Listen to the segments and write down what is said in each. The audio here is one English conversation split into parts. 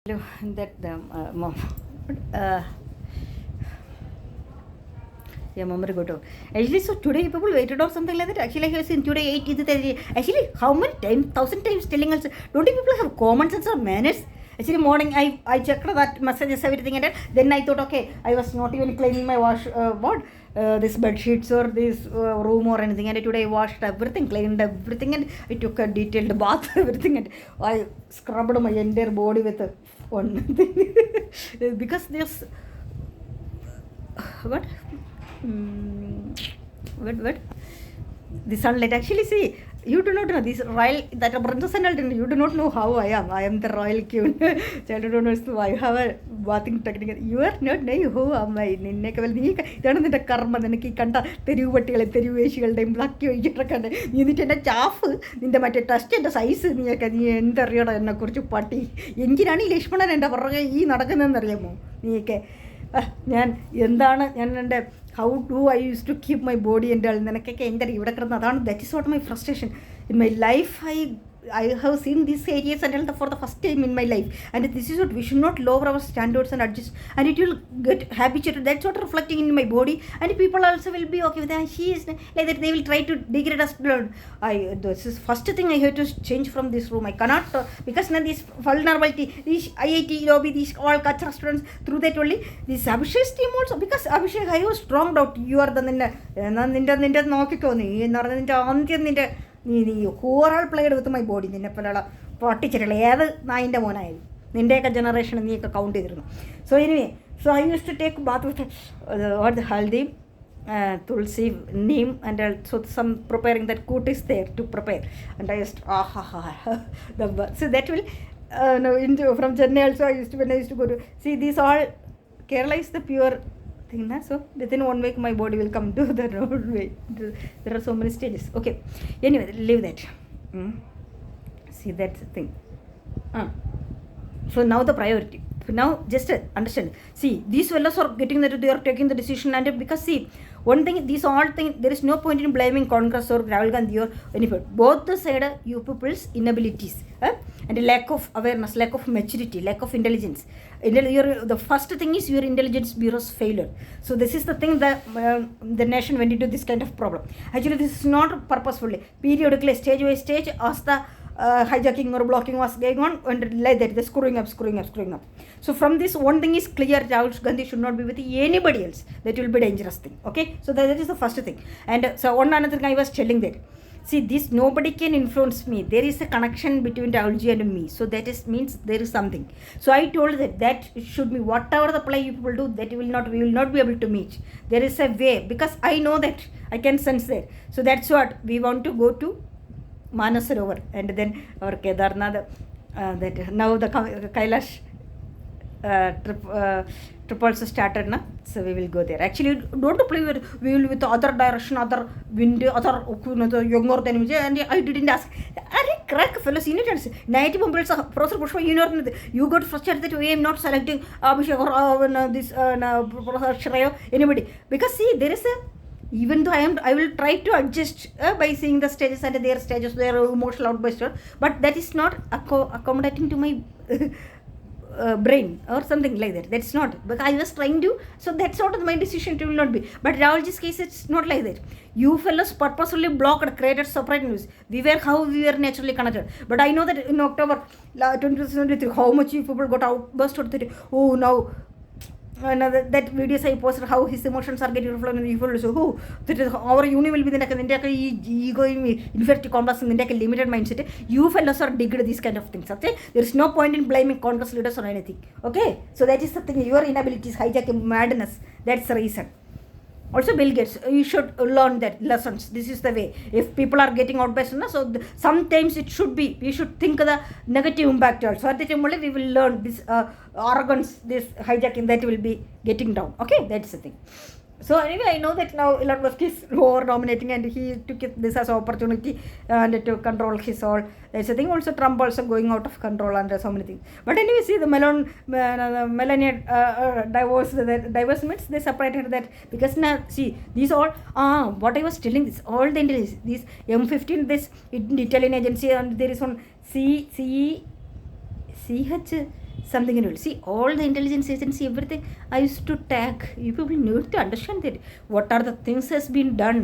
that mom. Uh, yeah, mom go to. Actually, so today people waited or something like that. Actually, I have seen today 8. Actually, how many times, thousand times telling us, don't you people have common sense or manners? Actually, morning I checked that messages everything and then I thought, okay, I was not even cleaning my this bed sheets or this room or anything, and today I washed everything, cleaned everything, and I took a detailed bath, everything, and I scrubbed my entire body with one thing because this what what the sunlight. Actually, see, you do not know this royal that princess and all, you do not know how I am the royal queen. Child don't know why I have a bathing technique. You are not know who am I. Ninnekal nee idana ninte karma ninekku kanda therivu pattikale therivu veshikalde black oyikkirakande nee ninte chaff ninte matte trust ന്റെ size നീ എന്തറിയണം എന്നെ കുറിച്ച് പട്ടി എന്തിനാണ് ഈ ലക്ഷ്മണൻ എൻ്റെ പുറകെ ഈ നടക്കുന്നതെന്നറിയാമോ നീയൊക്കെ ഞാൻ എന്താണ് ഞാൻ എൻ്റെ how do I used to keep my body and all നിനക്കൊക്കെ എൻ്റെ ഇവിടെ കിടന്ന് അതാണ് that is what my frustration in my life. I have seen these areas and all for the first time in my life, and this is what we should not lower our standards and adjust, and it will get habituated. That's what reflecting in my body, and people also will be okay with that. She is like that, they will try to degrade us. This is first thing I have to change from this room. I cannot because now this vulnerability, these IIT lobby, these all cultural students, through that only this Abhishek's team also, because Abhishek I have strong doubt you are the നിന്റെ നോക്കിക്കോ നീ എന്ന് പറഞ്ഞാൽ നിന്റെ ആദ്യം നിന്റെ നീ ഹോറാൾ പ്ലേഡ് വിത്ത് മൈ ബോഡി നിന്നെപ്പോലുള്ള പൊട്ടിച്ചിട്ടുള്ള ഏത് നായിൻ്റെ മോനായാലും നിൻ്റെയൊക്കെ ജനറേഷൻ നീയൊക്കെ കൗണ്ട് ചെയ്തിരുന്നു. So anyway, so I use to take bath with what the haldi, tulsi, neem, and so some preparing that coot is there to prepare, and I just so that will no, from Chennai also I used to, when I used to go to see these all, Kerala is the pure thing na, so within 1 week my body will come to the roadway. There are so many stages. Okay, anyway, leave that. See, that's the thing. So now the priority. Now just understand, see, these fellows are getting that they are taking the decision, and because see, one thing, these all things, there is no point in blaming Congress or Rahul Gandhi or anybody. Both the side you people's inabilities and lack of awareness, lack of maturity, lack of intelligence. The first thing is your intelligence bureau's failure. So this is the thing that the nation went into this kind of problem. Actually, this is not purposefully, periodically, stage by stage, as the hijacking or blocking was going on, and like that, the screwing up. So from this, one thing is clear, Rahul Gandhi should not be with anybody else. That will be dangerous thing. Okay, so that is the first thing. And so one another thing I was telling that, see, this nobody can influence me. There is a connection between Rahulji and me. So that is means there is something. So I told that should be whatever the play you people do, that we will not be able to meet. There is a way, because I know that, I can sense that. So that's what we want to go to Manasarovar, and then our Kedarnath, that now the Kailash trip also started na, so we will go there. Actually, don't play with, we will with other direction, other wind, other younger than me, and I didn't ask. Are crack fellows, you need to night bumpers, Professor Pushpa, you got frustrated that we am not selecting Abhishek or this Professor Shrayo, anybody, because see, there is a, even though I will try to adjust by seeing the stages and their stages, their emotional outburst, but that is not accommodating to my brain or something like that. That's not, because I was trying to, so that's sort of my decision. It will not be. But Rahulji's case, it's not like that. You fellows purposefully blocked, created separate news. We were how we were naturally connected. But I know that in October 2023, how much you people got outburst or that, oh now, that videos I posted, how his emotions are getting reflected in the people. So that is our uni will be the ego inferiority complex in the limited mindset. You fellows are digged these kind of things. Okay, there is no point in blaming Congress leaders or anything. Okay, so that is the thing. Your inabilities, hijacking, madness. That's the reason. Also, Bill Gates, you should learn that lessons. This is the way. If people are getting out best, so sometimes it should be, we should think the negative impact also. At the time only we will learn this arrogance, this hijacking, that will be getting down. Okay, that's the thing. So anyway, I know that now Elon Musk is over dominating, and he took this as an opportunity and to control his all. That's the thing. Also, Trump also going out of control and so many things. But anyway, see, the Melania divorce means they separated that, because now see, these all what I was telling, this all the intelligence, this M15, this Italian agency, and there is one CH something in it. See, all the intelligence agency, everything, I used to tag. You people need to understand that what are the things has been done.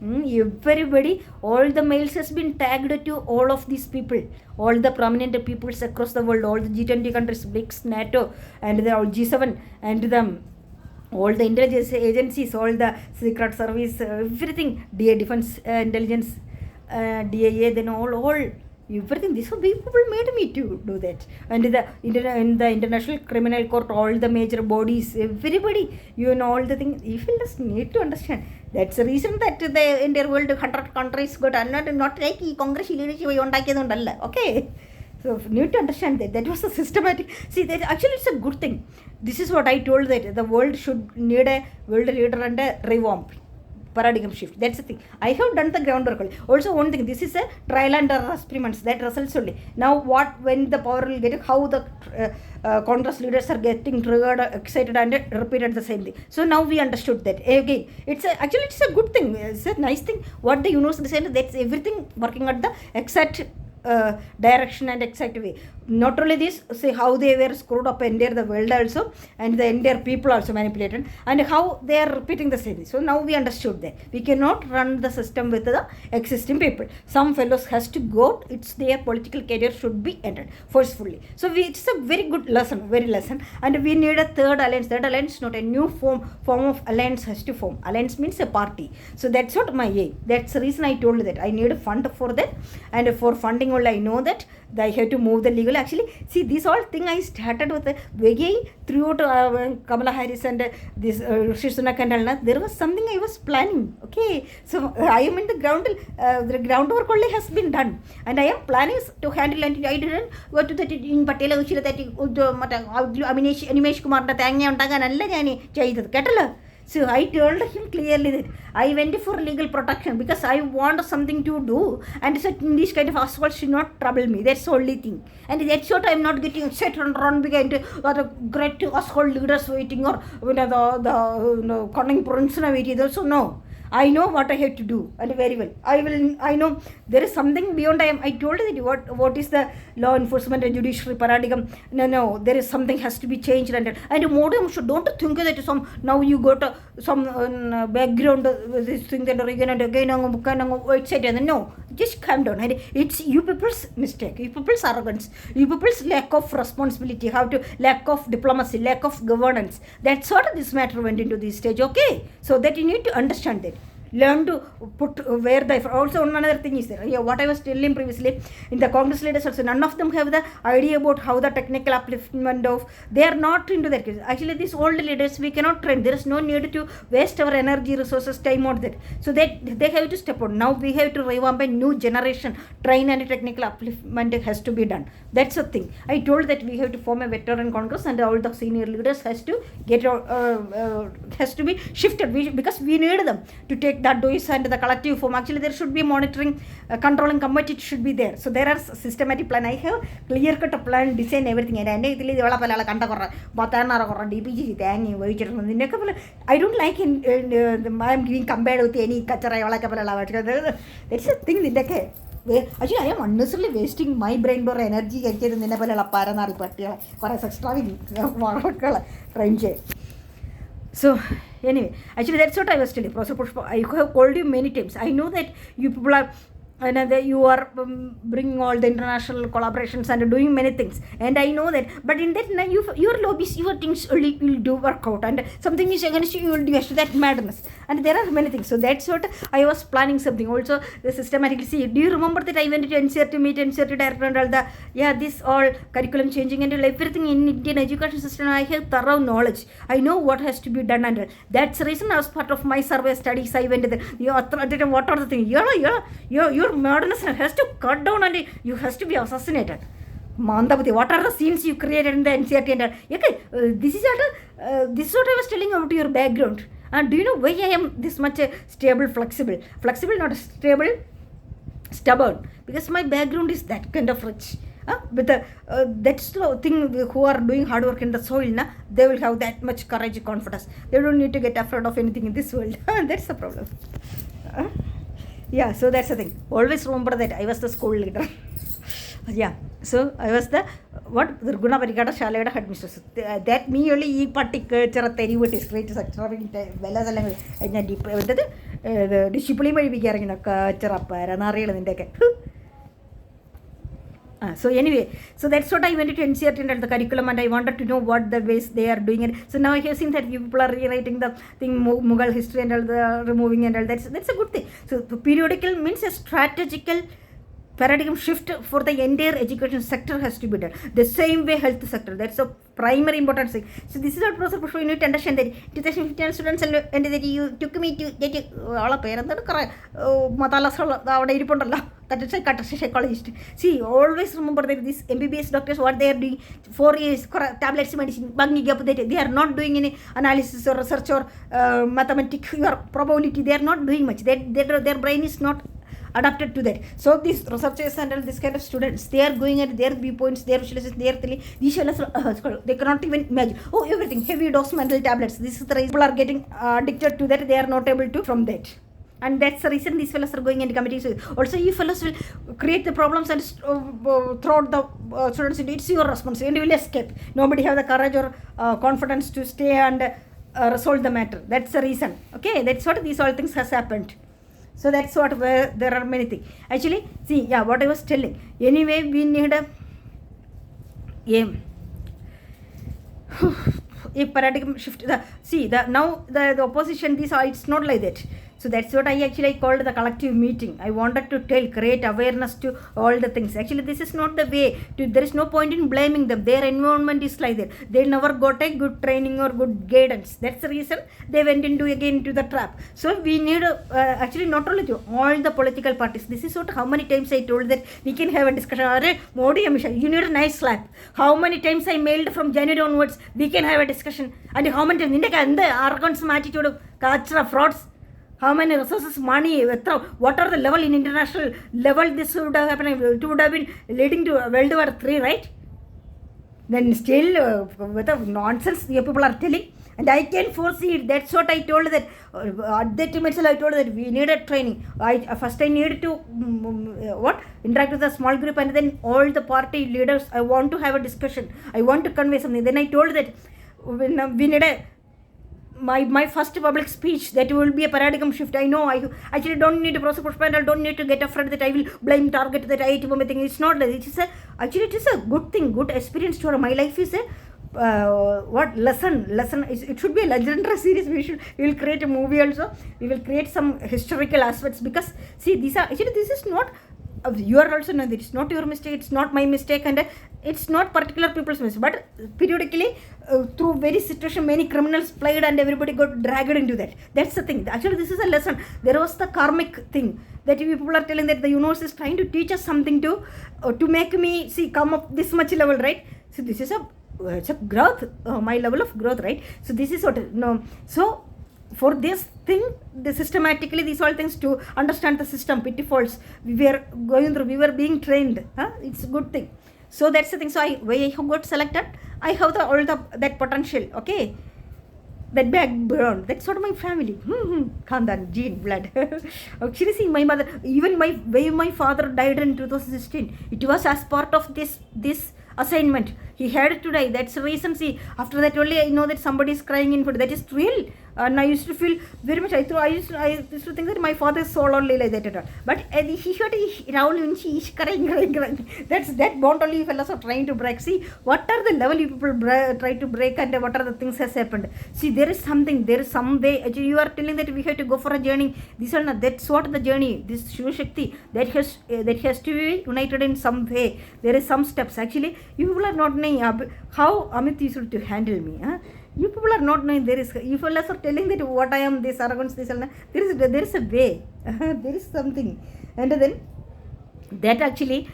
Everybody, all the mails has been tagged to all of these people, all the prominent peoples across the world, all the G20 countries, BRICS, NATO, and the all G7, and the all the intelligence agencies, all the secret service, everything, DA defense intelligence, DIA, then all everything. These people made me to do that. And in the international criminal court, all the major bodies, everybody, you know, all the things. You will just need to understand. That's the reason that the entire world 100 countries got not like Congress leadership. Okay. So need to understand that was a systematic. See, that actually it's a good thing. This is what I told, that the world should need a world leader and a revamp, paradigm shift. That's the thing. I have done the groundwork. Also, one thing, this is a trial and error experiments, that results only. Now when the power will get, how the Congress leaders are getting triggered, excited, and repeated the same thing. So now we understood that. Again, actually it's a good thing. It's a nice thing. What the university said, that's everything working at the exact direction and exact way. Not only this, see how they were screwed up entire the world also, and the entire people also manipulated, and how they are repeating the same. So now we understood that we cannot run the system with the existing people. Some fellows has to go. It's their political career should be ended forcefully. So it's a very good lesson, and we need a third alliance. Third alliance, not a new form of alliance has to form. Alliance means a party. So that's what my aim. That's the reason I told that I need a fund for that, and for funding all, I know that I have to move the legal. Actually, see, this all thing I started with again throughout Kamala Harris and this Rishi Sunak and all. There was something I was planning. Okay, so I am in the groundwork only has been done, and I am planning to handle. And I didn't go to that in Patela that Animesh Kumar's thangy untaganalla yani cheyidadu kettala. So I told him clearly that I went for legal protection because I want something to do, and such this kind of assholes should not trouble me. That's the only thing. And that's what I'm not getting upset and run behind the great asshole leaders waiting, or the cunning prince waiting. Also no. I know what I have to do, and very well. I know there is something beyond. I told you that what is the law enforcement and judiciary paradigm. No, there is something has to be changed, and modem should don't think that some now you got some background this thing that again and again etc. No, just calm down. And it's you people's mistake, you people's arrogance, you people's lack of responsibility, lack of diplomacy, lack of governance. That's what this matter went into this stage. Okay, so that you need to understand that. Learn to put where the effort. Also, another thing is there. Yeah, what I was telling previously, in the Congress leaders also, none of them have the idea about how the technical upliftment of. They are not into that. Actually, these old leaders we cannot train. There is no need to waste our energy, resources, time on that. So that they have to step on. Now we have to revamp a new generation, train, and technical upliftment has to be done. That's the thing. I told that we have to form a veteran Congress, and all the senior leaders has to get has to be shifted. Because we need them to take that dois and the collective form. Actually, there should be monitoring, controlling committee should be there. So there are systematic plan. I have clear cut plan, design everything. And I don't like I'm giving compared with any kachara. That's a thing. Actually, I am unnecessarily wasting my brain or energy. So anyway, actually that's what I was telling. Professor Pushpa, I have called you many times. I know that you people are you are bringing all the international collaborations and doing many things, and I know that. But in that, your lobbies, your things only will do work out, and something is against you, you will do that madness. And there are many things. So that's what I was planning something. Also, the systematically see. Do you remember that I went to NCRT meet NCRT director and all the this all curriculum changing and everything in Indian education system? I have thorough knowledge. I know what has to be done, and that's the reason as part of my survey studies I went there. What are the things? Your madness has to cut down, and you has to be assassinated. Mandapati, what are the scenes you created in the NCRT? And okay, this is what I was telling about your background. And do you know why I am this much stable, flexible, not stable, stubborn? Because my background is that kind of rich. With that's the thing, who are doing hard work in the soil, they will have that much courage, confidence. They don't need to get afraid of anything in this world. That's the problem. Yeah, so that's the thing. Always remember that I was the school leader. Yeah. So I was the what Durguna Parikada Shalayada headmistress. That me only e particular teri what is great sector Bella and the discipline may be carrying a charapa and a rail in the so anyway, so that's what I went to NCERT and the curriculum, and I wanted to know what the ways they are doing it. So now I have seen that people are rewriting the thing Mughal history and all the removing and all. That's a good thing. So the periodical means a strategical paradigm shift for the entire education sector has to be done. The same way health sector. That's a primary importance thing. So this is what Professor Pushpa, you need to understand that 2015 students and that you took me to get all a parent that Matalas that is a psychologist. See, always remember that these MBBS doctors, what they are doing 4 years tablets medicine, they are not doing any analysis or research or mathematics or probability. They are not doing much. Their brain is not adapted to that. So these researchers and all this kind of students, they are going at their viewpoints, their visualizations, they are telling these they cannot even imagine. Oh, everything heavy dose mental tablets. This is the reason people are getting addicted to that. They are not able to from that. And that's the reason these fellows are going into committees. Also, you fellows will create the problems and throw out the students into it's your responsibility and you will escape. Nobody have the courage or confidence to stay and resolve the matter. That's the reason. Okay, that's what these all things has happened. So that's what where there are many things. Actually, see, yeah, what I was telling. Anyway, we need a paradigm shift. Now the opposition, it's not like that. So that's what I actually called the collective meeting. I wanted to create awareness to all the things. Actually, this is not the way. There is no point in blaming them. Their environment is like that. They never got a good training or good guidance. That's the reason they went into the trap. So we need actually not only to all the political parties. This is what how many times I told that we can have a discussion. Modi Amisha, you need a nice slap. How many times I mailed from January onwards, we can have a discussion. And how many times in the arrogance attitude of kachra frauds. How many resources, money, what are the level in international level this would have happened? It would have been leading to World War III, right? Then still, with the nonsense the people are telling. And I can foresee it. That's what I told that. At that time itself, I told that we needed training. First I needed to interact with a small group and then all the party leaders. I want to have a discussion. I want to convey something. Then I told that we need a my first public speech, that will be a paradigm shift. I know I actually don't need to process I don't need to get afraid that I will blame target that I thing. It's not like it is it is a good thing, good experience to my life is a lesson. It should be a legendary series. We will create a movie also. We will create some historical aspects because see this is not you are also know that it's not your mistake, it's not my mistake, and it's not particular people's mistake, but periodically through very situation many criminals played and everybody got dragged into that. That's the thing. Actually this is a lesson. There was the karmic thing that people are telling that the universe is trying to teach us something to make me come up this much level, right? So this is it's a growth, my level of growth, right? So this is what so for this thing, systematically these all things to understand the system pitfalls we were going through, we were being trained. It's a good thing. So that's the thing. So I got selected. I have that potential. Okay, that background. That's sort of my family. Khandan, gene, blood. Actually, see, my mother, even my father died in 2016. It was as part of this assignment. He had to die. That's the reason. See, after that only I know that somebody is crying in food. That is real. And I used to feel very much. I used to think that my father's soul only like that at all. But he heard Rahul when she is crying. That's that bond only fellows are trying to break. See, what are the level you people try to break and what are the things has happened. See, there is something. There is some way. You are telling that we have to go for a journey. These are not. That's what the journey. This Shivshakthi that has to be united in some way. There is some steps. Actually, you people are not knowing how Amit used to handle me. You people are not knowing there is. You people are telling that what I am, this arrogance, this and there is a way. There is something, and then that actually.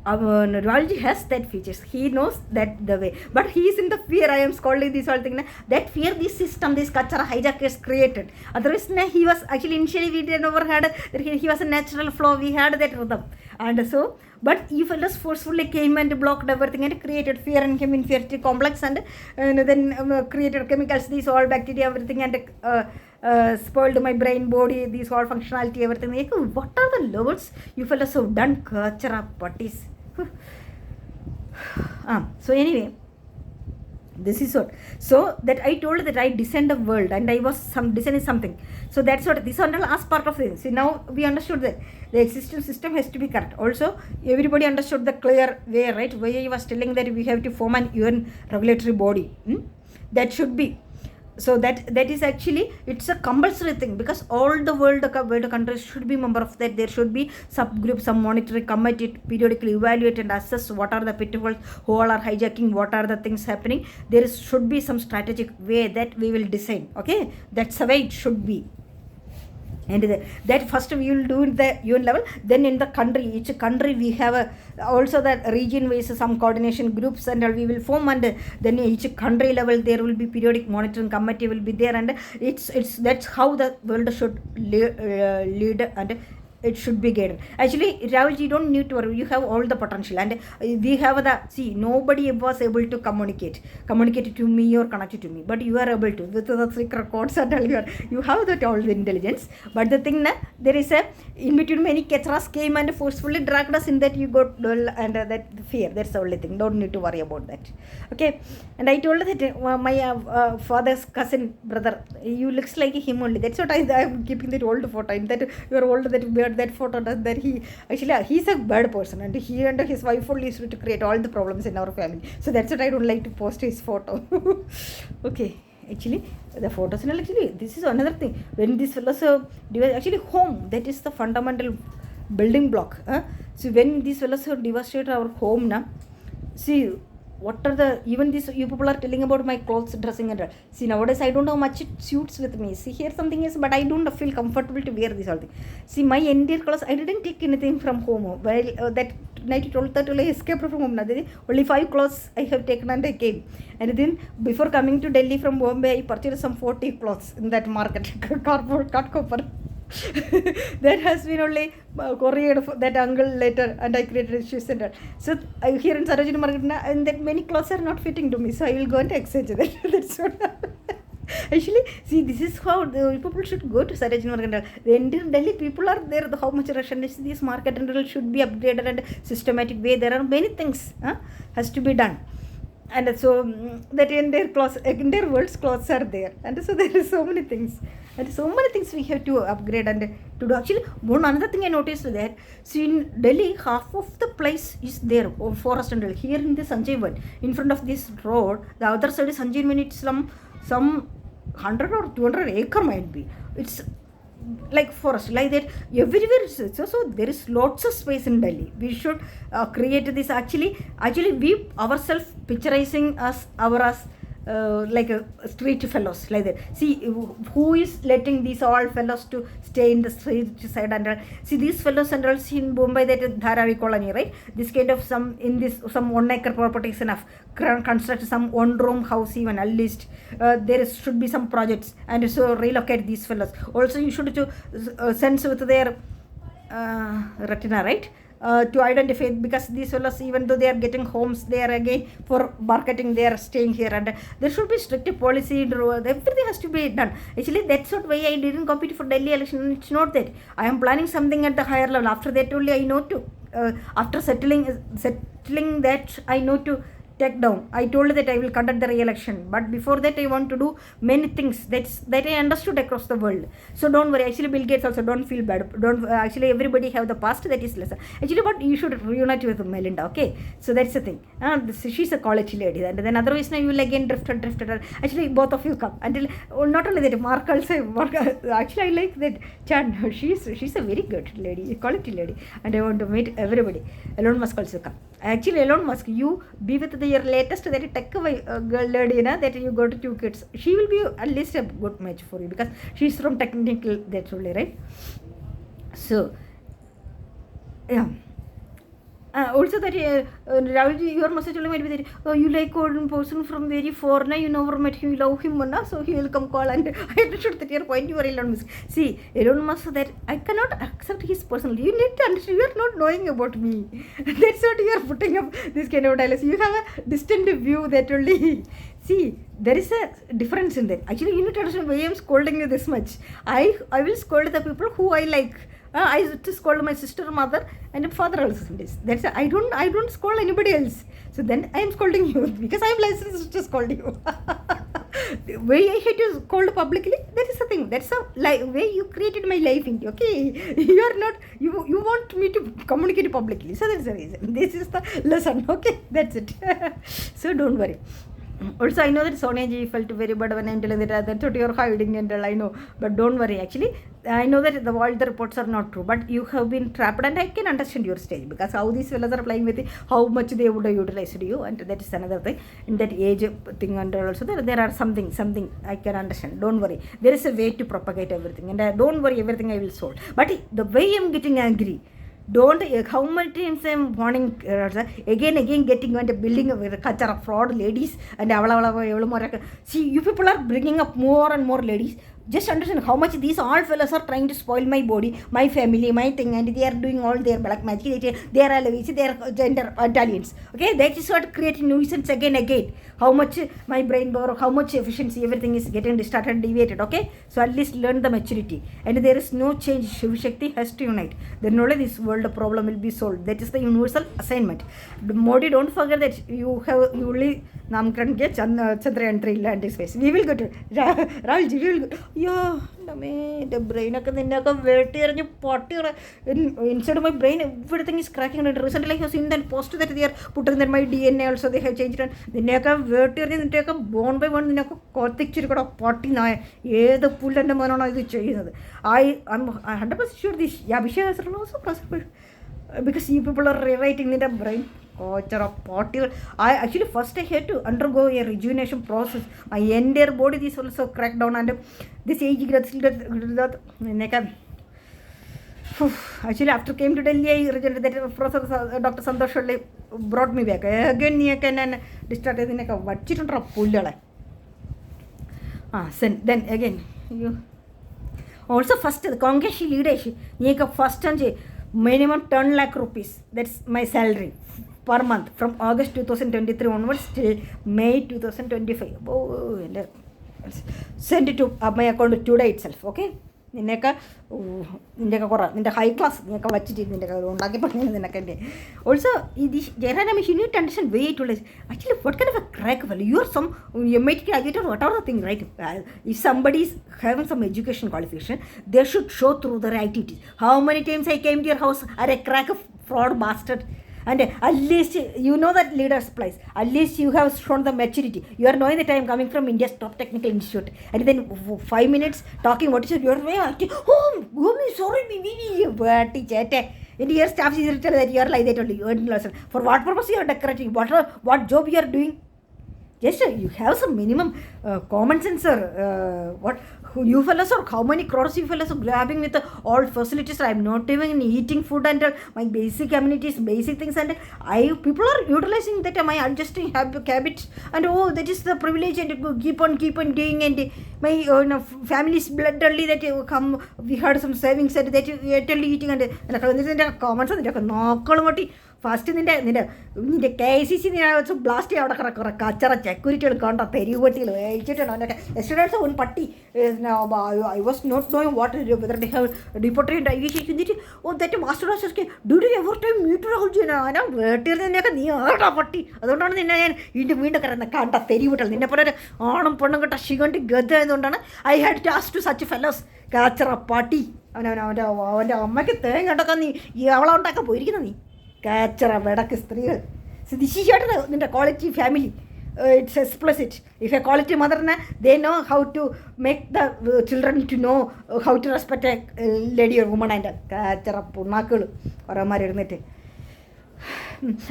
Neurology has that features. He knows that the way, but he is in the fear. I am scolding this whole thing. That fear, this system, this kachara hijackers created. Otherwise, he was actually initially we never had. He was a natural flow. We had that rhythm, and so. But you fellows forcefully came and blocked everything and created fear and came inferiority complex and then created chemicals. These all bacteria, everything and spoiled my brain, body. These all functionality, everything. What are the levels you fellows have done? Kachara putties. So anyway, this is what, so that I told that I designed the world and I was designing something. So that's what this all as part of this. See, now we understood that the existing system has to be correct. Also everybody understood the clear way, right? Where I was telling that we have to form an UN regulatory body, that should be. So that is actually, it's a compulsory thing, because all the world countries should be member of that. There should be subgroup, some monitoring committee, periodically evaluate and assess what are the pitfalls, who all are hijacking, what are the things happening. Should be some strategic way that we will design. Okay, that's the way it should be. And that first we will do in the UN level, then in the country, each country we have also the region wise some coordination groups and we will form, and then each country level there will be periodic monitoring committee will be there, and it's that's how the world should lead, and it should be guided. Actually, Rahul, you don't need to worry. You have all the potential, and we have see, nobody was able to communicate to me or connect to me, but you are able to with the secret codes and all. You have that all the intelligence. But the thing, there is a in between, many ketras came and forcefully dragged us in that you got dull, and that fear. That's the only thing. Don't need to worry about that. Okay. And I told that my father's cousin brother, you looks like him only. That's what I'm keeping that old photo. And that you are old, that that photo does that. He's a bad person, and he and his wife only used to create all the problems in our family. So that's what I don't like to post his photo. Okay, actually the photos, and actually this is another thing. When these fellows actually home, that is the fundamental building block. So when these fellows devastate our home now, see, what are the, even this, you people are telling about my clothes, dressing and all. See, nowadays I don't know much it suits with me. See, here something is, but I don't feel comfortable to wear this all thing. See, my entire clothes, I didn't take anything from home. While that night 12:30 I escaped from home. Only 5 clothes I have taken and I came. And then before coming to Delhi from Bombay, I purchased some 40 clothes in that market, Copper. That has been only couriered for that uncle later, and I created a shoe center. So here in Sarojini Market, and that many clothes are not fitting to me, so I will go and exchange that. That's what actually, see, this is how the people should go to Sarojini Market. The entire Delhi people are there. How much Russian is this market, and it should be upgraded and systematic way. There are many things has to be done. And so that entire world's clothes are there, and so there are so many things, and so many things we have to upgrade and to do. Actually, one another thing I noticed that, see, in Delhi, half of the place is there forest and all. Here in the Sanjeevan, in front of this road, the other side is Sanjeevan. It's some 100 or 200 acre might be. It's like forest like that everywhere. So there is lots of space in Delhi. We should create this. Actually we ourselves picturizing us like street fellows like that. See, who is letting these all fellows to stay in the street side and see these fellows and all. See, in Bombay, that Dharavi colony, right? This kind of some 1 acre properties enough, construct some 1 room house even at least. There should be some projects, and so relocate these fellows. Also, you should to sense with their retina, right? To identify, because these fellows, even though they are getting homes, they are again for marketing, they are staying here, and there should be strict policy. Everything has to be done. Actually, that's what why I didn't compete for Delhi election. It's not that I am planning something at the higher level. After that only I know to after settling that, I know to take down. I told that I will conduct the re-election, but before that I want to do many things that I understood across the world. So don't worry. Actually, Bill Gates also, don't feel bad. Don't actually, everybody have the past, that is lesson. Actually, but you should reunite with Melinda. Okay, so that's the thing. She's a quality lady, and then otherwise now you will again drifted. Actually, both of you come until not only that, Mark also. Actually, I like that Chan. She's a very good lady, a quality lady, and I want to meet everybody. Elon Musk also come. Actually, Elon Musk, you be with your latest that tech girl lady, that you got 2 kids. She will be at least a good match for you, because she's from technical, that's only, right? So yeah. Also that Rahulji, your message only might be that you like one person from very foreign, you never met him, you love him, so he will come call, and I understood that your point. You are Elon Musk. See, Elon Musk, that I cannot accept his personality. You need to understand, you are not knowing about me. That's what you are putting up this kind of dialogue. You have a distant view, that only. See, there is a difference in that. Actually, you need to understand why I am scolding you this much. I will scold the people who I like. I used to scold my sister, mother, and father also sometimes. That's I don't scold anybody else. So then I am scolding you because I am licensed to scold you. The way I hate you scold publicly, that is the thing. That's the way you created my life in. Okay, you are not you want me to communicate publicly. So that's the reason. This is the lesson. Okay, that's it. So don't worry. Also, I know that Sonia ji felt very bad when I'm telling that that's what you're hiding and all, I know. But don't worry, actually, I know that all the reports are not true. But you have been trapped, and I can understand your stage because how these fellows are playing with it, how much they would have utilized you, and that is another thing. In that age thing, and also there are something I can understand. Don't worry, there is a way to propagate everything, and don't worry, everything I will solve. But the way I'm getting angry. Don't how many times I'm warning again getting on the building with a culture of fraud ladies and see you people are bringing up more and more ladies. Just understand how much these all fellows are trying to spoil my body, my family, my thing, and they are doing all their black magic. They are Alevis, they are gender Italians. Okay, that is what creating nuisance again. How much my brain power, how much efficiency, everything is getting distorted, deviated. Okay, so at least learn the maturity. And there is no change. Shivshakthi has to unite. Then only this world problem will be solved. That is the universal assignment. Modi, don't forget that you only Namkran get Chandrayaan 3 landing space. We will go to Rahulji. We will go. Yeah, the brain inside of my brain everything is cracking, and recently I have seen that post that they are putting that my DNA also they have changed, and the take a bone by one potty now the pull and the manana is changed. I am 100% sure this Yabisha is also possible because you people are rewriting in the brain. I actually first I had to undergo a rejuvenation process. My entire body is also cracked down, and this age actually after came to Delhi I regenerated. Professor Dr. Santosh brought me back again. And started in a what then again you also first the Congress leadership first and minimum 10 lakh rupees. That's my salary per month from August 2023 onwards till May 2025. Send it to my account today itself. Okay, നിന്നെയൊക്കെ നിൻ്റെ high class നീയൊക്കെ വച്ചിട്ട് നിൻ്റെ ഉണ്ടാക്കി പഠിക്കുന്നത് നിനക്കെൻ്റെ also ഇത് Jayaram you need to understand way to less. Actually, what kind of a crack fellow? You are some MIT graduate or whatever the thing, right? If somebody is having some education qualification, they should show through their activities. How many times I came to your house are a crack of fraud bastard? And at least you know that leader's place. At least you have shown the maturity. You are knowing that I am coming from India's top technical institute. And then 5 minutes talking what is your way. Oh, sorry, but in your staff is written that you are like that only. For what purpose you are decorating? What job you are doing? Just you have some minimum common sense, sir. What you fellas or how many crores you fellas are grabbing with all facilities? I'm not even eating food and my basic amenities, basic things, and people are utilizing that. Am I adjusting habits? And oh, that is the privilege, and keep on doing. And my family's blood only that you come. We had some savings and that you are eating and comments and first നിൻ്റെ KICC blast ചെയ്യാൻ അവിടെ കുറേ കച്ചറ സെക്യൂരിറ്റികൾ കണ്ട തെരുവട്ടികൾ വെച്ചിട്ടാണ് അവൻ്റെ എസ്റ്റഡേഴ്സ് ഒരു പട്ടി I was not knowing what whether they have deported എന്നിട്ട് oh that master does do you ever time meet Rahul ji ഞാൻ വീട്ടിൽ നിന്നെയൊക്കെ നീ ആടാ പട്ടി അതുകൊണ്ടാണ് നിന്നെ ഞാൻ വീണ്ടും കരുതുന്നത് കണ്ട തെരുവിട്ടൽ നിന്നെ പോലെ ഒരു ആണും പെണ്ണും കെട്ട ശിഖണ്ഡി ഗദ്ദ ആയതുകൊണ്ടാണ് I had task to such fellows കച്ചറ പട്ടി അവൻ്റെ അമ്മയ്ക്ക് തേങ്ങ ഉണ്ടാക്കാൻ നീ അവളെ ഉണ്ടാക്കാൻ പോയിരിക്കുന്ന നീ കച്ചറ വെടക്ക് സ്ത്രീകൾ ദിശിച്ചായിട്ട് നിൻ്റെ quality family it's explicit. If a quality മദറിന് they know how to make the children to know how to respect a lady or woman. അതിൻ്റെ കച്ചറ പുണ്ണാക്കുകൾ കുറേമാർ ഇരുന്നിട്ട്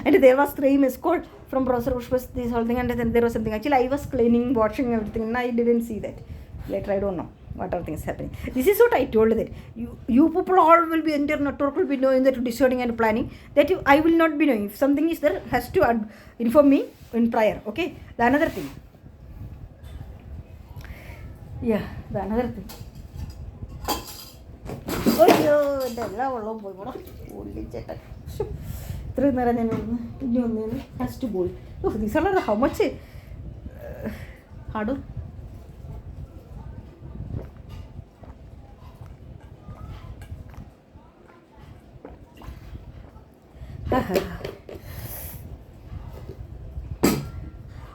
and there was 3 missed call from Professor Pushpas, this whole thing, and then there was something. Actually, I was cleaning, watching everything, and I didn't see that. Later, I don't know what are things happening. This is what I told that you people all will be in their network will be knowing that deciding and planning that I will not be knowing. If something is there, has to inform me in prior. Okay, the another thing. Yeah, the another thing. Oh, the holy chat. Has to bowl. Oh, these are how much harder.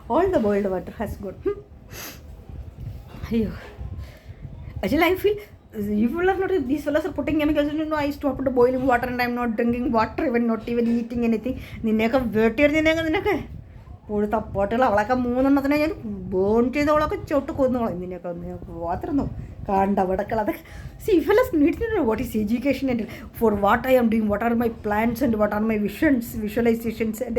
All the boiled water has gone. Actually, I feel you people are not, these fellows are putting chemicals. No, I stopped boiling water and I'm not drinking water, even not even eating anything. നിന്നെയൊക്കെ വേട്ടിയെടുത്ത് നിനക്ക് പുഴുത്ത പൊട്ടല അവളൊക്കെ 3 എണ്ണത്തിനെ ഞാൻ burn ചെയ്തവളൊക്കെ ചൊട്ട് കൊന്നോളാം നിന്നെയൊക്കെ മാത്രം കണ്ട വിടക്കളതൊക്കെ. See, fellows need to know what is education and for what I am doing, what are my plans and what are my visions, visualizations, and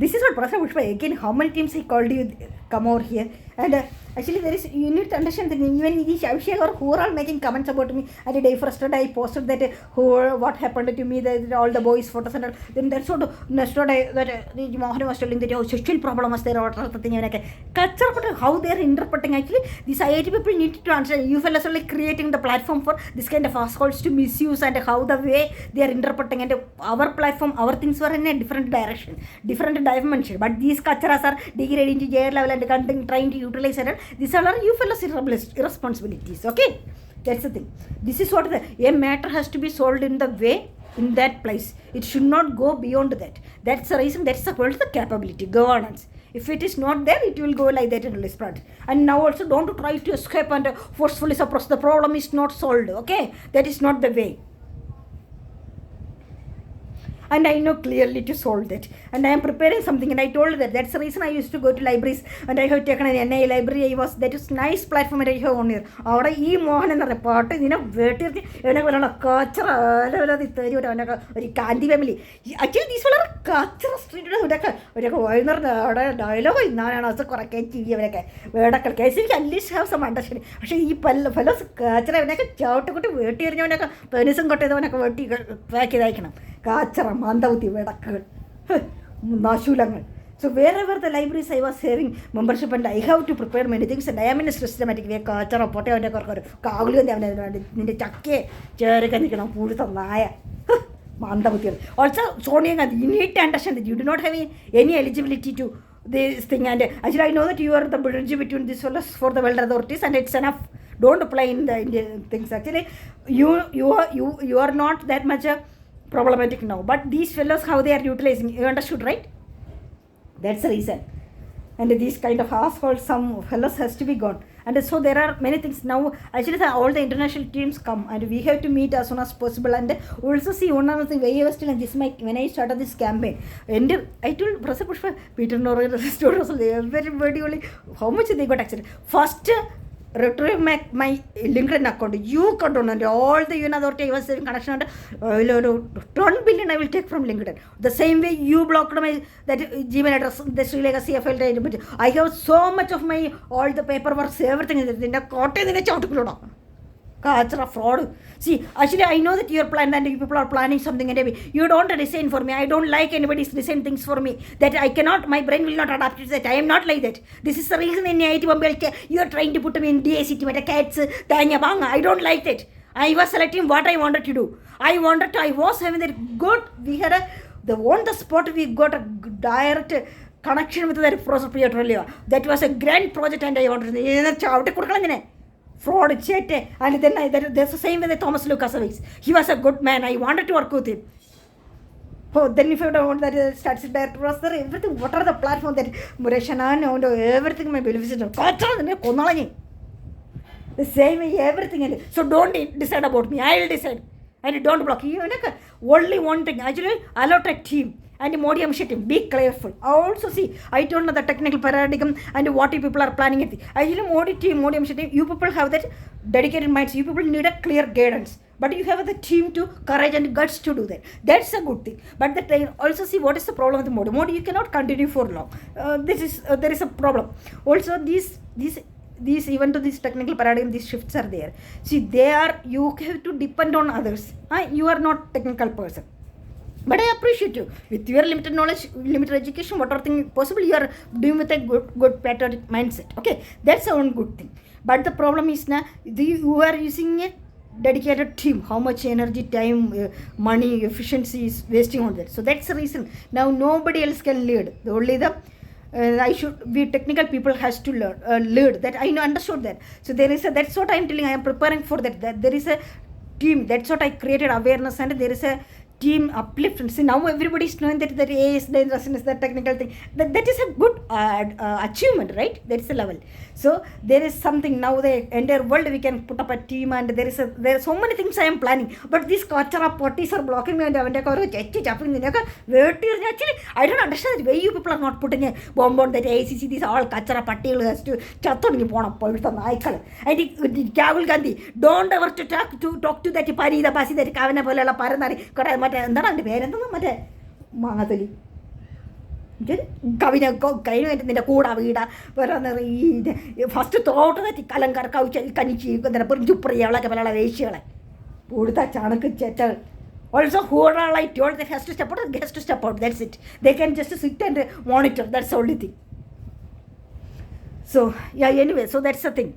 this is what Professor Pushpa, again, how many times I called you come over here, and actually there is, you need to understand that even the Shivshakthi or who are all making comments about me, and the day first I posted that what happened to me, that all the boys photos and all, then that's what next day that Mohan was telling that sexual problem was there or something, how they are interpreting. Actually these IIT people need to understand, you fellows are like creating the platform for this kind of assholes to misuse, and how the way they are interpreting, and our platform, our things were in a different direction, different dimension, but these kacharas are degrading to their level and trying to utilize it. These are you fellows irresponsibilities. Okay, that's the thing. This is what a matter has to be solved in the way, in that place. It should not go beyond that. That's the reason, that's the capability, governance. If it is not there, it will go like that in this part. And now also don't try to escape and forcefully suppress. The problem is not solved. Okay, that is not the way. And I know clearly to solve that, and I am preparing something, and I told that that's the reason I used to go to libraries, and I have taken an NA library. That is nice platform that I have on here. അവിടെ ഈ മോഹൻ എന്ന പാട്ട് ഇതിനെ വേട്ടിർത്തി എന്നെ പോലുള്ള കാച്ചറ ഒരു കാന്തി family. Actually these വളരെ കാച്ചറ street ഒരൊക്കെ വൈകുന്നേരം അവിടെ ഡയലോഗ് ഇന്നാണ് അത് കുറയ്ക്കാൻ ചെയ്യും അവരൊക്കെ വേടക്കൾ കേസ്. എനിക്ക് അറ്റ്ലീസ്റ്റ് ഹാവ് സം അണ്ടർസ്റ്റാൻഡിങ്. പക്ഷേ ഈ ഫെലോസ് കാച്ചറ അവനൊക്കെ ചവിട്ടുകൊട്ടി വേട്ടി എറിഞ്ഞവനൊക്കെ പെനിസും കൊട്ടയതവനൊക്കെ വേട്ടി pack ചെയ്തയക്കണം. കാച്ചറ മാന്തവുത്തി വേടക്കുകൾ നാശൂലങ്ങൾ. So wherever the libraries I was having membership, and I have to prepare many things, and I am in a systematic way. കാച്ചറ പൊട്ടയോ എൻ്റെ കുറക്കൊരു കാവലി തന്നെ അവനെ നിൻ്റെ ചക്കയെ ചേരൊക്കെ നിൽക്കണം പൂഴുത്ത നായ മാന്തവുത്തികൾ. Also Sonia Gandhi, you need to understand that you do not have any eligibility to this thing, and actually I know that you are the bridge between these fellows for the world authorities, and it's enough. Don't play in the Indian things. Actually you are not that much problematic now, but these fellows, how they are utilizing, you understood, right? That's the reason. And these kind of assholes, some fellows has to be gone. And so there are many things now. Actually all the international teams come, and we have to meet as soon as possible. And also see one other thing, I was still in this when I started this campaign, and I told Professor Pushpa, Peter Norway, everybody only how much they got actually. First retrieve my LinkedIn account, you account, and all the authority I was having connection under 10 billion I will take from LinkedIn. The same way you blocked my that Gmail address, the Sri Lanka CFL. But I have so much of my all the paperwork, everything in the court in the chat. Kachara fraud. See, actually I know that you are planning, and you people are planning something, and you don't design for me. I don't like anybody's design things for me. That I cannot, my brain will not adapt to that. I am not like that. This is the reason in IIT Bombay you are trying to put me in DACT with the cats, Tanya Banga. I don't like that. I was selecting what I wanted to do. I was having that good, we had on the spot we got a direct connection with that Professor Peter. That was a grand project, and I wanted to fraud, chet, and then there's the same way that Thomas Lucas. He was a good man. I wanted to work with him. Oh, then if you don't want that statistic director was there, everything, what are the platform that Mureshana and everything my beliefs is the same way, everything. So don't decide about me. I will decide. And don't block you. Only one thing. Actually, allot a team. And Modium shitting, be careful. Also see, I don't know the technical paradigm and what you people are planning it. Actually, Modium shitting, you people have that dedicated minds. You people need a clear guidance. But you have the team to courage and guts to do that. That's a good thing. But also see what is the problem with the Modi. You cannot continue for long. There is a problem. Also these even to this technical paradigm, these shifts are there. See, you have to depend on others. You are not technical person. But I appreciate you. With your limited knowledge, limited education, whatever thing possible, you are doing with a good patriotic mindset. Okay, that's a one good thing. But the problem is now, you are using a dedicated team. How much energy, time, money, efficiency is wasting on that. So that's the reason. Now nobody else can lead. Only I should be technical people has to lead. That I understood that. So there is that's what I am telling. I am preparing for that. That there is a team. That's what I created awareness, and there is a team uplift. See, now everybody is knowing that A is dangerous and is the technical thing. That is a good achievement, right? That is a level. So there is something now, the entire world we can put up a team, and there are so many things I am planning. But these kachara parties are blocking me, and actually I don't understand why you people are not putting a bomb on that ACC. These all kachara party has to chatton and Rahul Gandhi, don't ever talk to that Pari the Pasi that Kavana Pola Paranari എന്താണ് അതിൻ്റെ പേരെന്താ മറ്റേ മാങ്ങാത്തൊലി കവിന കഴിഞ്ഞ നിൻ്റെ കൂടാ വീടാ വേറെ ഈ ഫസ്റ്റ് തോട്ട് തെറ്റി കലങ്കർ കൗച്ച കനിച്ച് ചുപ്രിയകളൊക്കെ പല വേശ്യകളെ കൊടുത്ത ചണക്ക് ചേച്ചകൾ. Also, who are like told that has to step out, has to step out. That's it. They can just sit and monitor. That's the only thing. So yeah, anyway, so that's the thing.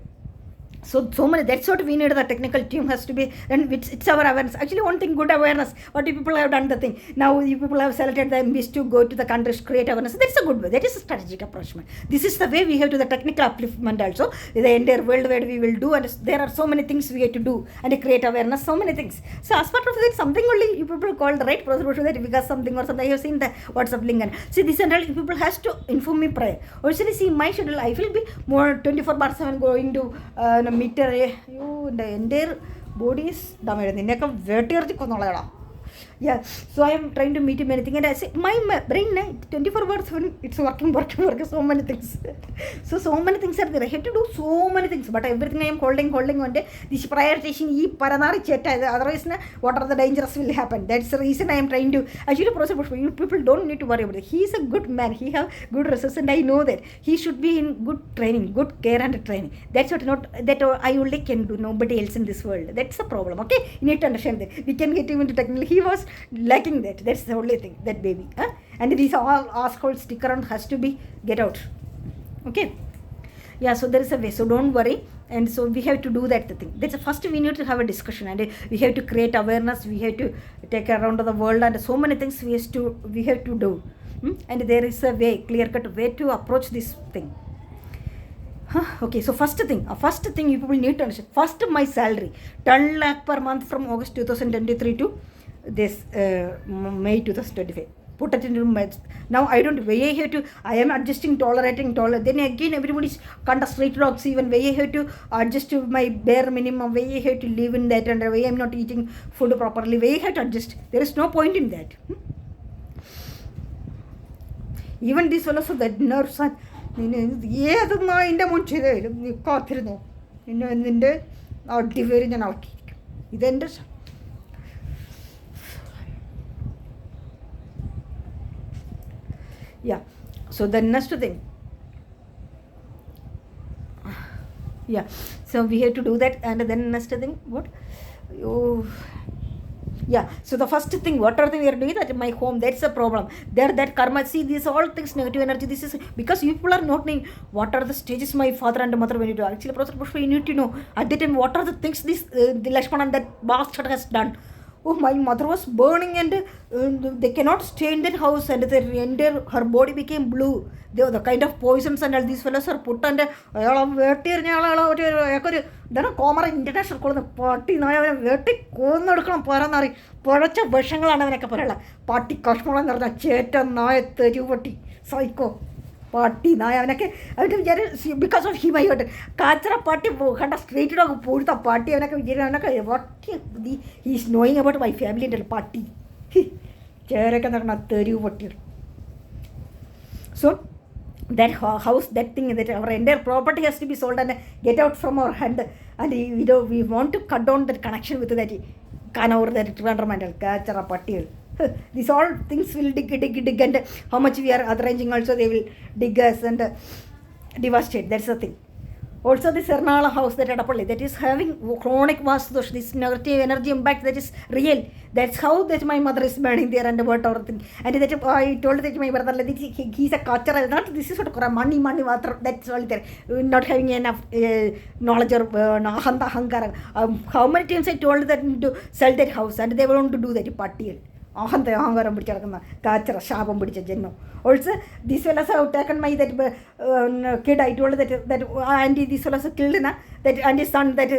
So many, that's what we need. The technical team has to be, and it's our awareness. Actually, one thing, good awareness. What you people have done the thing. Now you people have selected the MBs to go to the countries, create awareness. That's a good way. That is a strategic approach. This is the way we have to the technical upliftment also. The entire world where we will do, and there are so many things we have to do and create awareness. So many things. So as part of that, something only you people call the right process that because something or something. I have seen the WhatsApp link and see this and all. You people has to inform me prior. Also, see my schedule. I will be more 24/7 going to meter. You the entire body is damaged. നിന്നെയൊക്കെ വേട്ടയിറച്ചി കൊന്നോളാം. Yeah, so I am trying to meet him anything, and I say my brain 24/7 it's working so many things. So many things are there. I have to do so many things, but everything I am holding on this prioritization ee paranari chetta, otherwise what are the dangers will happen. That's the reason I am trying to actually process. You people don't need to worry about it. He is a good man, he have good resources, and I know that he should be in good training, good care and training. That's what not that I only can do, nobody else in this world. That's the problem. Okay, you need to understand that we can get him into technical. He was lacking that. That's the only thing, that baby. And these all asshole stick around has to be get out. Okay, yeah, so there is a way, so don't worry. And so we have to do that thing. That's the first we need to have a discussion, and we have to create awareness. We have to take around the world, and so many things we have to do. And there is a way, clear cut way to approach this thing. Okay, so first thing you people need to understand. First, my salary 10 lakh per month from August 2023 to this May 2025. Put it into my, now I don't way I have to, I am adjusting, tolerating, then again everybody's kind of straight dogs, even way I have to adjust to my bare minimum, way I have to live in that, and way I'm not eating food properly, way I have to adjust. There is no point in that. Even this fellows of that nerves are ഏതൊന്നും അതിൻ്റെ മുൻചെയ്ത് കാത്തിരുന്നു നിൻ്റെ അടിവേരി ഞാൻ ആക്കിയിരിക്കും. ഇതെൻ്റെ yeah. So the next thing, yeah, so we have to do that. And then next thing, what? Oh, yeah, so the first thing, what are we are doing at my home? That's the problem there, that karma. See, these all things, negative energy, this is because you people are not knowing what are the stages my father and mother when you do. Actually, Professor Pushpa, you need to know at that time what are the things this the Lakshmana, that bastard, has done. Oh, my mother was burning, and they cannot stay in that house, and her body became blue. The kind of poisons and all these fellows are put under കോമറ international കൊള്ളുന്ന പട്ടി നായ അവനെ വെട്ടി കൊന്നെടുക്കണം പോരാന്നറി പുഴച്ച വിഷങ്ങളാണ് അവനൊക്കെ പറയുള്ളത്. പട്ടി കഷ്മളം നിറഞ്ഞ ചേറ്റ നായ തെരുവട്ടി സൈക്കോ പട്ടി നായ അവനൊക്കെ അവൻ്റെ വിചാരം because of him I hurt കാച്ചറ പട്ടി കണ്ട സ്ട്രീറ്റ് ഡോഗ് പൂഴ്ത്ത പട്ടി അവനൊക്കെ വിചാരം അവനൊക്കെ വട്ടി he's knowing about my family ഉണ്ടല്ലോ പട്ടി ചേരൊക്കെ നടക്കുന്ന തെരുവ് പട്ടികൾ. So that house, that thing, that our entire property has to be sold and get out from our hand, and we want to cut down that connection with that Kanaur, that environmental kachara pattil. These all things will dig, and how much we are arranging also they will dig us and devastate. That's the thing. Also this Ernala house that Adapalli, that is having chronic vastudosh, this negative energy impact that is real. That's how that my mother is burning there and whatever thing. And that I told that my brother, he's a culture, not this is what money water, that's all there. Not having enough knowledge or hankara. How many times I told that to sell that house, and they want to do that party. അഹങ്കാരം പിടിച്ച് കിടക്കുന്ന കാച്ചറ ശാപം പിടിച്ച ജന്മം. Also these fellows have taken my that kid. I told that and these fellows killed that and his son that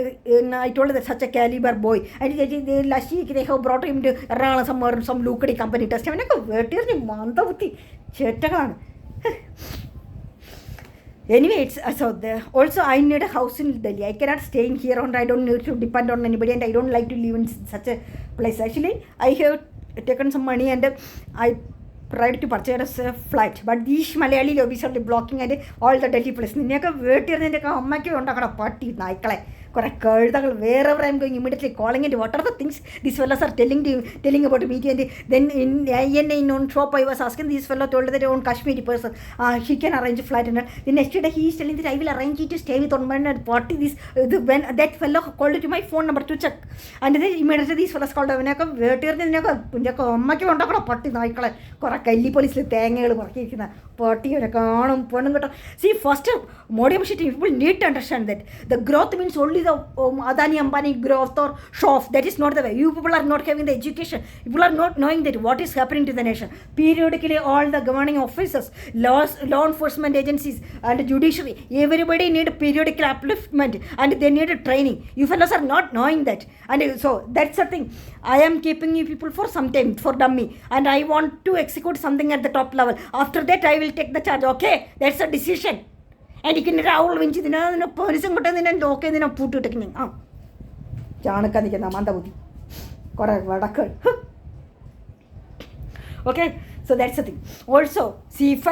I told that such a caliber boy and they have brought him to Ernakulam some lucrative company test. അവനൊക്കെ വേട്ടിയെറിഞ്ഞ് മന്ദബുദ്ധി ചേട്ടകളാണ്. Anyway, so also I need a house in Delhi. I cannot stay in here and I don't need to depend on anybody and I don't like to live in such a place. Actually, I have taken some money and I tried to purchase a flat. But these Malayali lobbies are blocking and all the Delhi place. നിന്നെയൊക്കെ വീട്ടിൽ അമ്മയ്ക്ക് ഉണ്ടാക്കണ പട്ടി നായ്ക്കളെ കുറെ കഴുതകൾ. wherever I am going, immediately calling it. What are the things these fellows are telling about me? And then in on shop I was asking, this fellow told that own Kashmiri person he can arrange a flat. And the next day he is telling that I will arrange it to stay with on my party. When that fellow called to my phone number to check, and then immediately these fellows called അവനൊക്കെ വീട്ടിൽ അമ്മയ്ക്ക് ഉണ്ടാക്കണ പട്ടി നായ്ക്കളെ കുറെ കല്ലി പോലീസിൽ തേങ്ങകൾ പറക്കിയിരിക്കുന്ന പട്ടിയെ കാണും പെണ്ണും കേട്ടോ. See, first motivation, people need to understand that the growth means only the Adani Ambani growth or show off. That is not the way. You people are not having the education. People are not knowing that what is happening to the nation. Periodically all the governing officers, law enforcement agencies and judiciary, everybody need periodical upliftment and they need a training. You fellows are not knowing that, and so that's the thing. I am keeping you people for some time for dummy and I want to execute something at the top level. After that I will take the charge. Okay, that's a decision. എനിക്ക് Rahul Venchi ഇതിനെ പോലീസും കൊണ്ടേ നിന്നെ ലോക്കെ ഇതിനെ പൂട്ടിട്ടിരിക്കണേ ചാണക്കാൻ നിൽക്കുന്ന മന്ദബുദ്ധി കുറെ വടക്ക്. Okay, so that's the thing. Also, see, if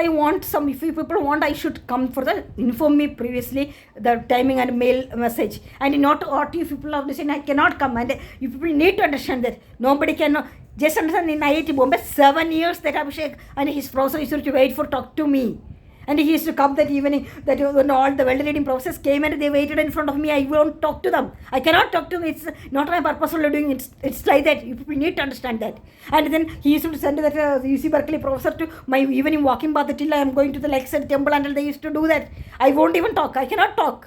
you people want, I should come for the inform me previously the timing and mail message. And not what you people are listening, I cannot come. And you people need to understand that nobody can just understand. In IIT Bombay 7 years that Abhishek and his professor used to wait for talk to me. And he used to come that evening, that when all the well-reading professors came and they waited in front of me. I won't talk to them. I cannot talk to them. It's not my purposeful doing. It's like that. You people need to understand that. And then he used to send that UC Berkeley professor to my evening walking path till I am going to the Lakeside Temple, until they used to do that. I won't even talk. I cannot talk.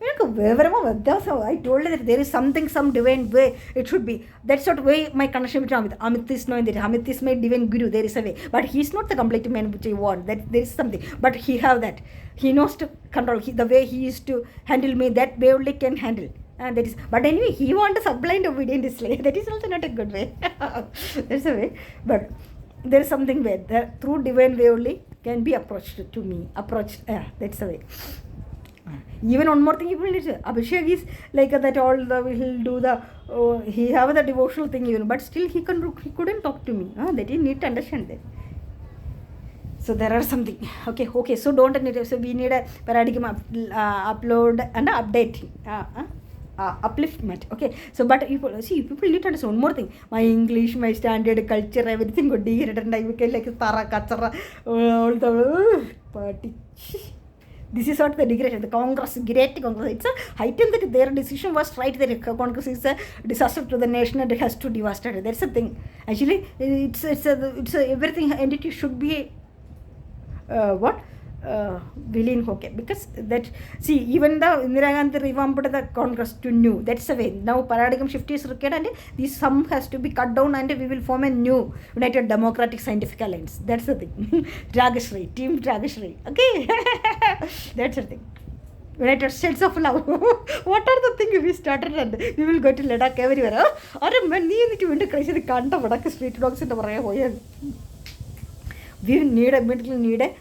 I told that there is something, some divine way it should be. That's not way my connection with Amit. Amit is knowing that Amit is my divine guru. There is a way, but he is not the complete man which I want. That there is something, but he have that. He knows to control. The way he used to handle me, that way only can handle. And that is. But anyway, he want a sublime obedient slave. That is also not a good way. That's a way. But there is something where through divine way only can be approached to me. That's the way. Even one more thing, people need to. Abhishek is like that. All the he'll do the. He have the devotional thing even, but still he couldn't talk to me. That you need to understand that. So there are something. Okay. So don't need. So we need a paradigm upload and update. Upliftment. Okay. So but people need to understand one more thing. My English, my standard culture, everything got degraded, and I became like tara kachara, all the party. This is what the degradation. The Congress, great Congress. It's a heightened that their decision was right. That Congress is a disaster to the nation and it has to devastate it. That's the thing. Actually, it's everything entity should be villain. Okay, because that even the Indira Gandhi revamped the Congress to new. That's the way. Now paradigm shift is required and this sum has to be cut down and we will form a new United Democratic Scientific Alliance. That's the thing. Team Dragashri. Okay, that's the thing. United States of Love. What are the things we started and we will go to Ladakh everywhere. Or man, you need to crazy the can't of street dogs in the Varaya. We immediately need a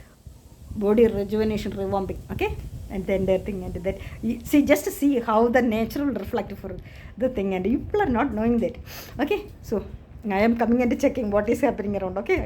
body rejuvenation, revamping. Okay, and then their thing and that. Just to see how the nature will reflect for the thing, and people are not knowing that. Okay, so I am coming and checking what is happening around. Okay.